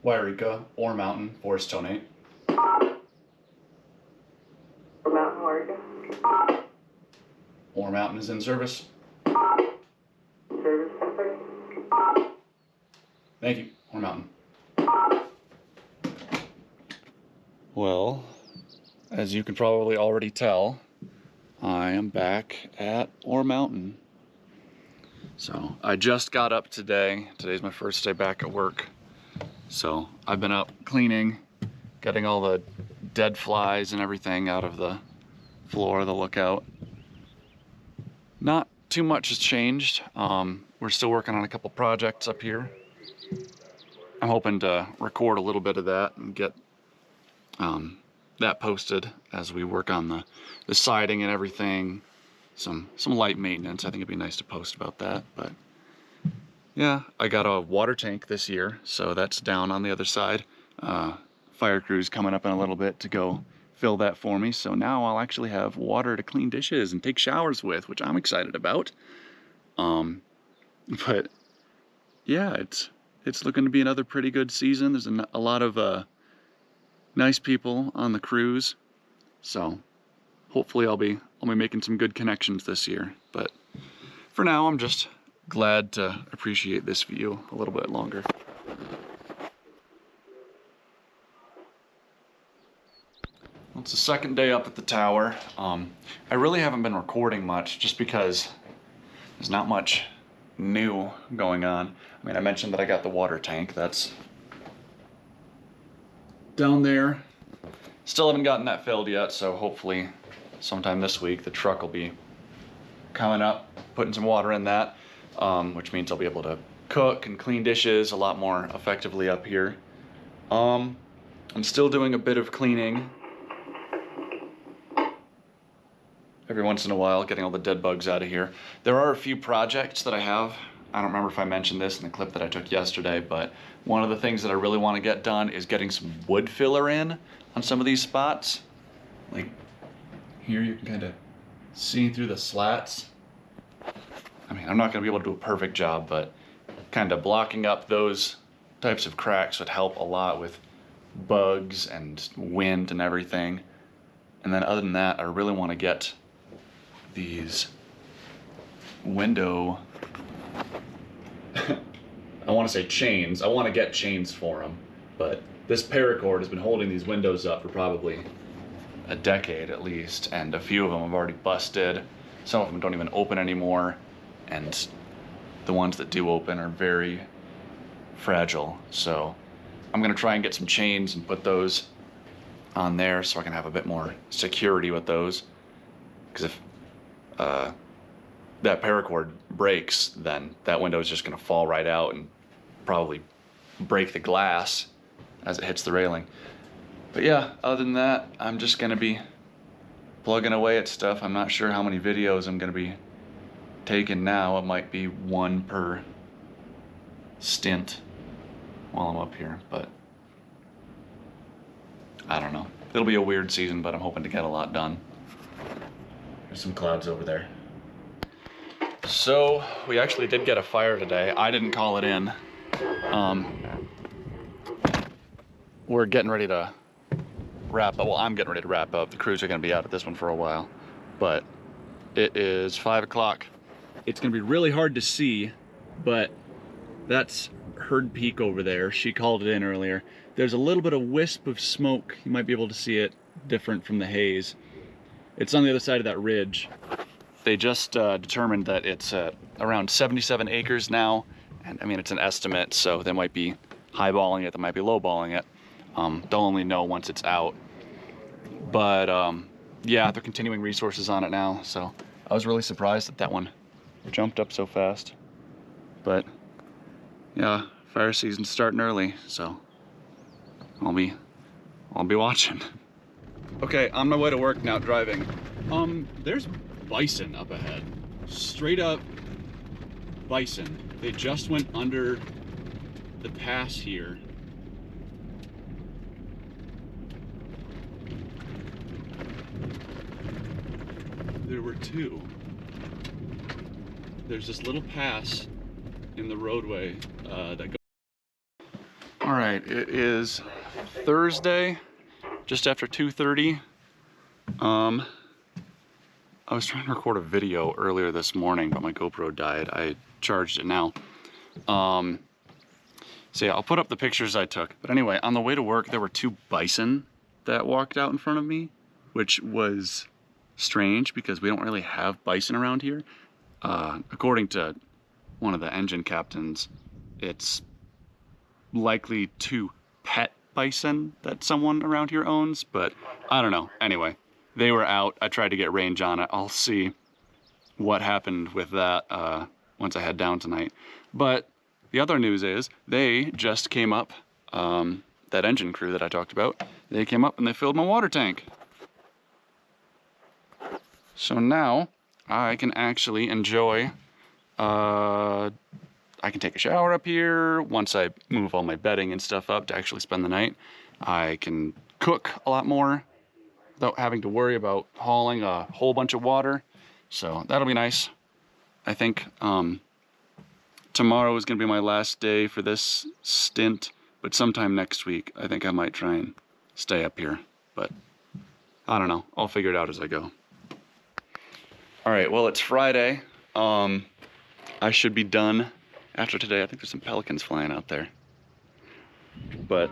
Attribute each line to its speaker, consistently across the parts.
Speaker 1: Wairika, Ore Mountain, Forest Tonate.
Speaker 2: Ore Mountain, Wairika.
Speaker 1: Ore Mountain is in service.
Speaker 2: Service, 10-6.
Speaker 1: Thank you, Ore Mountain. Well, as you can probably already tell, I am back at Ore Mountain. So I just got up today. Today's my first day back at work. So I've been up cleaning, getting all the dead flies and everything out of the floor, the lookout. Not too much has changed. We're still working on a couple projects up here. I'm hoping to record a little bit of that and get that posted as we work on the siding and everything. Some light maintenance. I think it'd be nice to post about that. But yeah, I got a water tank this year, so that's down on the other side. Fire crew's coming up in a little bit to go fill that for me. So now I'll actually have water to clean dishes and take showers with, which I'm excited about. But yeah, it's looking to be another pretty good season. There's a lot of nice people on the cruise, so hopefully I'll be making some good connections this year. But for now, I'm just glad to appreciate this view a little bit longer. Well, it's the second day up at the tower. I really haven't been recording much just because there's not much new going on. I mean, I mentioned that I got the water tank. That's down there. Still haven't gotten that filled yet, so hopefully sometime this week the truck will be coming up, putting some water in that, which means I'll be able to cook and clean dishes a lot more effectively up here. I'm still doing a bit of cleaning every once in a while, getting all the dead bugs out of here. There are a few projects that I have. I don't remember if I mentioned this in the clip that I took yesterday, but one of the things that I really want to get done is getting some wood filler in on some of these spots. Like here you can kind of see through the slats. I mean, I'm not going to be able to do a perfect job, but kind of blocking up those types of cracks would help a lot with bugs and wind and everything. And then other than that, I really want to get these window I want to say chains. I want to get chains for them, but this paracord has been holding these windows up for probably a decade at least, and a few of them have already busted. Some of them don't even open anymore, and the ones that do open are very fragile. So I'm going to try and get some chains and put those on there so I can have a bit more security with those, because if that paracord breaks, then that window is just going to fall right out and probably break the glass as it hits the railing. But yeah, other than that, I'm just going to be plugging away at stuff. I'm not sure how many videos I'm going to be taking now. It might be one per stint while I'm up here, but I don't know. It'll be a weird season, but I'm hoping to get a lot done. There's some clouds over there. So we actually did get a fire today. I didn't call it in. We're getting ready to wrap up. Well, I'm getting ready to wrap up. The crews are going to be out at this one for a while, but it is 5 o'clock. It's going to be really hard to see, but that's Herd Peak over there. She called it in earlier. There's a little bit of wisp of smoke. You might be able to see it different from the haze. It's on the other side of that ridge. They just determined that it's around 77 acres now, and I mean, it's an estimate, so they might be highballing it, they might be lowballing it. They'll only know once it's out. But yeah, they're continuing resources on it now, so I was really surprised that that one jumped up so fast. But yeah, fire season's starting early, so I'll be watching. Okay, on my way to work now, driving. There's bison up ahead. Straight up bison. They just went under the pass here. There were two. There's this little pass in the roadway that goes. All right, it is Thursday, just after 2:30. I was trying to record a video earlier this morning, but my GoPro died. I charged it now. So yeah, I'll put up the pictures I took. But anyway, on the way to work, there were 2 bison that walked out in front of me, which was strange because we don't really have bison around here. According to one of the engine captains, it's likely 2 pet bison that someone around here owns, but I don't know. Anyway, they were out. I tried to get range on it. I'll see what happened with that once I head down tonight. But the other news is they just came up, that engine crew that I talked about, they came up and they filled my water tank. So now I can actually enjoy, I can take a shower up here once I move all my bedding and stuff up to actually spend the night. I can cook a lot more without having to worry about hauling a whole bunch of water. So that'll be nice. I think tomorrow is gonna be my last day for this stint, but sometime next week, I think I might try and stay up here, but I don't know. I'll figure it out as I go. All right, well, it's Friday. I should be done after today. I think there's some pelicans flying out there, but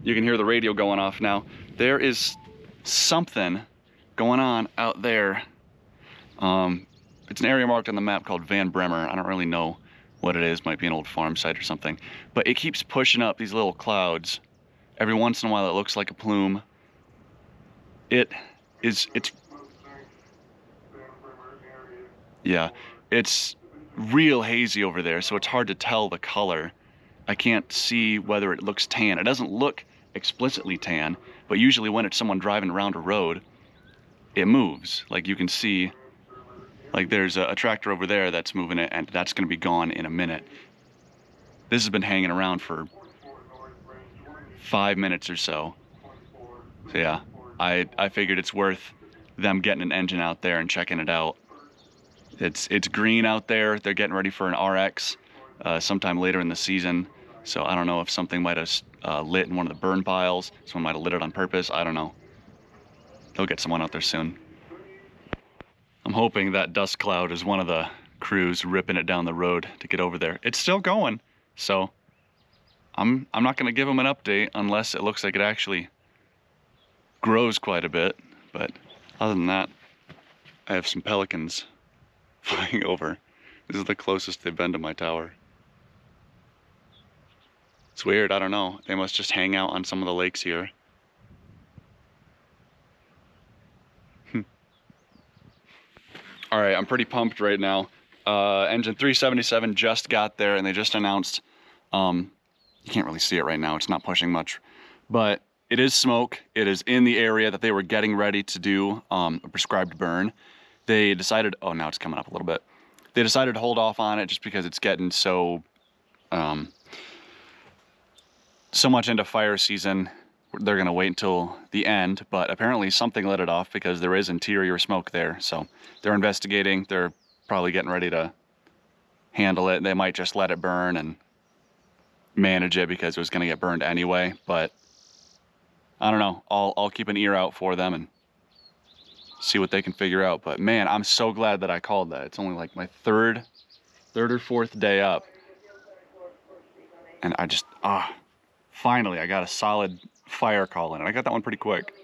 Speaker 1: you can hear the radio going off now. There is something going on out there. It's an area marked on the map called Van Bremer. I don't really know what it is. Might be an old farm site or something, but it keeps pushing up these little clouds. Every once in a while it looks like a plume. Yeah, it's real hazy over there, so it's hard to tell the color. I can't see whether it looks tan. It doesn't look explicitly tan, but usually when it's someone driving around a road, it moves. Like you can see, like there's a tractor over there that's moving it, and that's gonna be gone in a minute. This has been hanging around for 5 minutes or so. So yeah, I figured it's worth them getting an engine out there and checking it out. It's green out there. They're getting ready for an RX sometime later in the season. So I don't know if something might have lit in one of the burn piles. Someone might have lit it on purpose. I don't know. They'll get someone out there soon. I'm hoping that dust cloud is one of the crews ripping it down the road to get over there. It's still going, so I'm not gonna give them an update unless it looks like it actually grows quite a bit. But other than that, I have some pelicans flying over. This is the closest they've been to my tower. It's weird, I don't know. They must just hang out on some of the lakes here. All right, I'm pretty pumped right now. Engine 377 just got there and they just announced, you can't really see it right now, it's not pushing much, but it is smoke. It is in the area that they were getting ready to do a prescribed burn. They decided, oh, now it's coming up a little bit. They decided to hold off on it just because it's getting so much into fire season. They're gonna wait until the end, but apparently something lit it off because there is interior smoke there. So they're investigating. They're probably getting ready to handle it. They might just let it burn and manage it because it was gonna get burned anyway, but I don't know. I'll keep an ear out for them and see what they can figure out. But man, I'm so glad that I called that. It's only like my third or fourth day up. And I just, finally, I got a solid fire call in. And I got that one pretty quick.